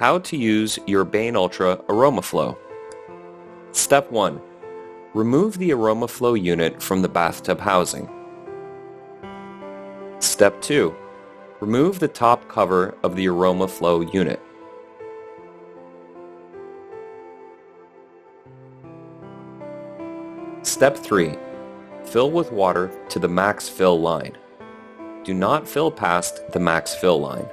How to use your BainUltra AromaFlow. Step 1. Remove the AromaFlow unit from the bathtub housing. Step 2. Remove the top cover of the AromaFlow unit. Step 3. Fill with water to the max fill line. Do not fill past the max fill line.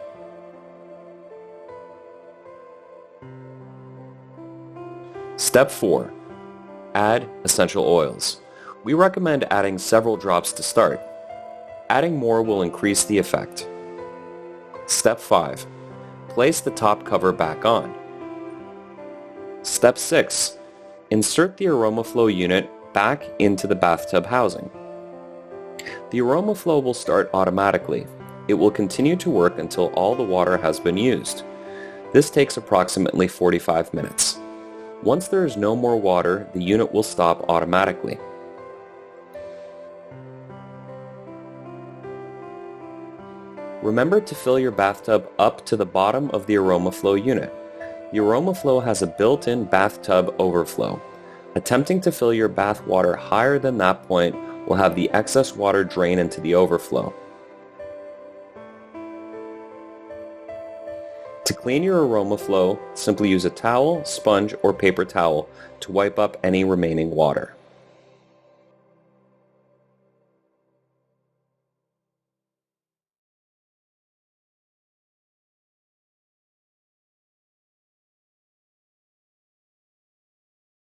Step 4. Add essential oils. We recommend adding several drops to start. Adding more will increase the effect. Step 5. Place the top cover back on. Step 6. Insert the AromaFlow unit back into the bathtub housing. The AromaFlow will start automatically. It will continue to work until all the water has been used. This takes approximately 45 minutes. Once there is no more water, the unit will stop automatically. Remember to fill your bathtub up to the bottom of the AromaFlow unit. The AromaFlow has a built-in bathtub overflow. Attempting to fill your bath water higher than that point will have the excess water drain into the overflow. To clean your AromaFlow, simply use a towel, sponge, or paper towel to wipe up any remaining water.